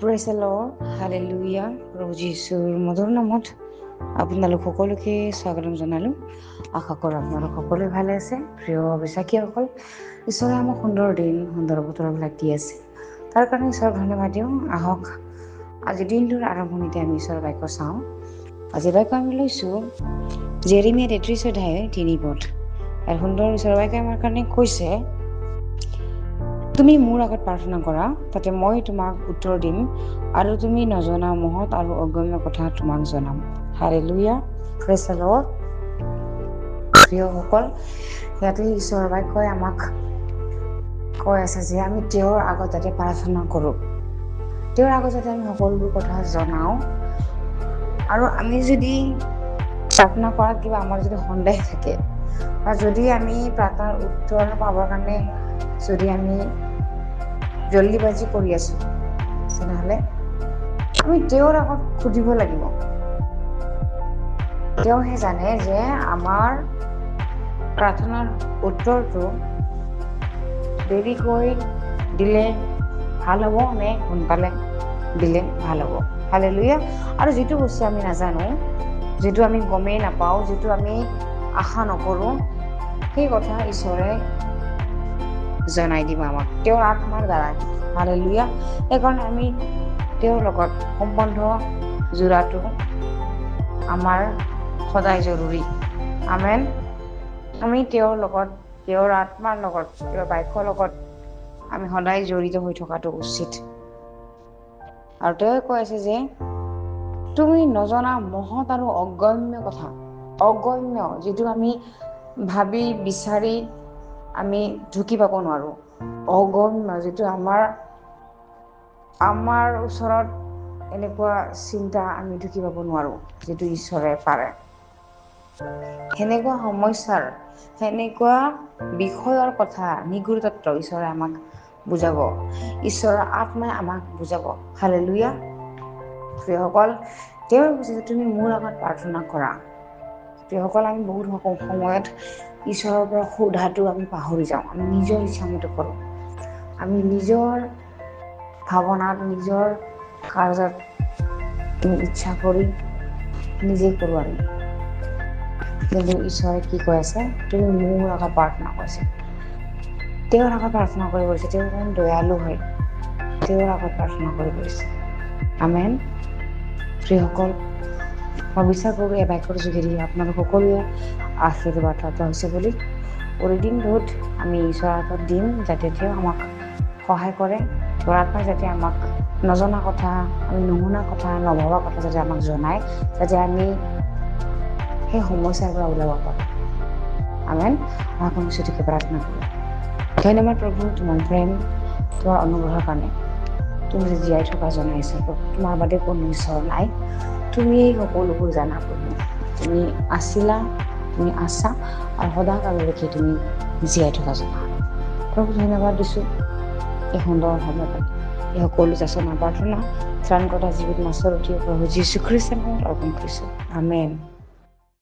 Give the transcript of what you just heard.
Praise the lord, hallelujah. প্ৰভু যীশুৰ মধুৰ নামত আপোনালোক সকলোকে স্বাগতম জনালোঁ। আশা কৰোঁ আপোনালোক সকলোৱে ভালে আছে। প্ৰিয় বিশ্বাসীসকল, ঈশ্বৰে আমাক সুন্দৰ দিন, সুন্দৰ বতৰবিলাক দি আছে। তাৰ কাৰণে ঈশ্বৰক ধন্যবাদ দিওঁ। আহক আজিৰ দিনটোৰ আৰম্ভণিতে আমি ঈশ্বৰৰ বাক্য চাওঁ। আজিৰ বাক্য আমি লৈছোঁ জেৰেমিয়া 33 অধ্যায় 3 পদ। আৰু সুন্দৰ ঈশ্বৰৰ বাক্য আমাৰ কাৰণে কৈছে, তুমি মোৰ আগত প্ৰাৰ্থনা কৰা, তাতে মই তোমাক উত্তৰ দিম, আৰু তুমি নজনা মহৎ আৰু অগম্য কথা তোমাক জনাম। Hallelujah, praise the Lord. প্ৰিয়সকল, ইয়াতে ঈশ্বৰৰ বাক্যই আমাক কৈ আছে যে আমি তেওঁৰ আগত যাতে প্ৰাৰ্থনা কৰোঁ, তেওঁৰ আগত যাতে আমি সকলোবোৰ কথা জনাওঁ। আৰু আমি যদি প্ৰাৰ্থনা কৰাত কিবা আমাৰ যদি সন্দেহ থাকে, বা যদি আমি প্ৰাৰ্থনাৰ উত্তৰ পাবৰ কাৰণে যদি আমি জল্দিবাজি কৰি আছোঁ, তেনেহ'লে আমি তেওঁৰ আগত সুধিব লাগিব। তেওঁহে জানে যে আমাৰ প্ৰাৰ্থনাৰ উত্তৰটো দেৰিকৈ দিলে ভাল হ'ব নে সোনকালে দিলে ভাল হ'ব। হালেলুয়া। আৰু যিটো বস্তু আমি নাজানো, যিটো আমি গমেই নাপাওঁ, যিটো আমি আশা নকৰোঁ, সেই কথা ঈশ্বৰে জনাই দিব আমাক তেওঁৰ আত্মাৰ দ্বাৰা। হালেলুয়া। সেইকাৰণে আমি তেওঁৰ লগত সম্বন্ধ জোৰাটো আমাৰ সদায় জৰুৰী। আমেন। আমি তেওঁৰ লগত, তেওঁৰ আত্মাৰ লগত, তেওঁৰ বাক্যৰ লগত আমি সদায় জড়িত হৈ থকাটো উচিত। আৰু তেওঁ কৈ আছে যে তুমি নজনা মহৎ আৰু অগম্য কথা, অগম্য, যিটো আমি ভাবি বিচাৰি আমি ঢুকি পাব নোৱাৰোঁ, অগম্য, যিটো আমাৰ ওচৰত এনেকুৱা চিন্তা আমি ঢুকি পাব নোৱাৰোঁ, যিটো ঈশ্বৰে পাৰে। সেনেকুৱা সমস্যাৰ, সেনেকুৱা বিষয়ৰ কথা, নিগুৰ তত্ত্ব ঈশ্বৰে আমাক বুজাব, ঈশ্বৰৰ আত্মাই আমাক বুজাব। হালেলুয়া। প্ৰিয়সকল, তেওঁ কৈছে যে তুমি মোৰ আগত প্ৰাৰ্থনা কৰা। প্ৰিয়সকল, আমি বহুত সময়ত ঈশ্বৰৰ পৰা সোধাটো আমি পাহৰি যাওঁ। আমি নিজৰ ইচ্ছামতে কৰোঁ, আমি নিজৰ ভাৱনাত, নিজৰ কাৰ্যত ইচ্ছা কৰি নিজেই কৰোঁ আমি। কিন্তু ঈশ্বৰে কি কৈ আছে, তুমি মোৰ আগত প্ৰাৰ্থনা কৰিছে, তেওঁৰ আগত প্ৰাৰ্থনা কৰি কৰিছে। তেওঁ ইমান দয়ালু হয়, তেওঁৰ আগত প্ৰাৰ্থনা কৰি কৰিছে। আমেন। প্ৰিয়সকল, মই বিশ্বাস কৰোঁ এই বাক্যৰ যোগেদি আপোনালোক সকলোৱে আশীৰ্বাদ প্ৰাপ্ত হৈছে বুলি। প্ৰতিদিনটোত আমি ঈশ্বৰৰ আগত দিম, যাতে তেওঁ আমাক সহায় কৰে। তেওঁৰ আত্মাই যাতে আমাক নজনা কথা, আমি নুশুনা কথা, নভবা কথা যাতে আমাক জনায়, যাতে আমি সেই সমস্যাৰ পৰা ওলাব পাৰোঁ। আমেন। আপুনি ছুটিকে প্ৰাৰ্থনা কৰোঁ। ধন্যবাদ প্ৰভু, তোমাৰ প্ৰেম, তোমাৰ অনুগ্ৰহৰ কাৰণে। তুমি যে জীয়াই থকা জনাইছা প্ৰভু, তোমাৰ বাদে কোনো ঈশ্বৰ নাই। তুমিয়েই সকলোবোৰ জানা প্ৰভু। তুমি আছিলা, তুমি আছা, আৰু সদাকাললৈকে তুমি জীয়াই থকা জনা। প্ৰভু ধন্যবাদ দিছোঁ এই সুন্দৰ সময়ত। এই সকলো যাচনা প্ৰাৰ্থনা ত্ৰাণকৰ্তা জীৱিত নাছৰ প্ৰভু যীশু খ্ৰীষ্টৰ নামত অৰ্পণ কৰিছোঁ। আমেন।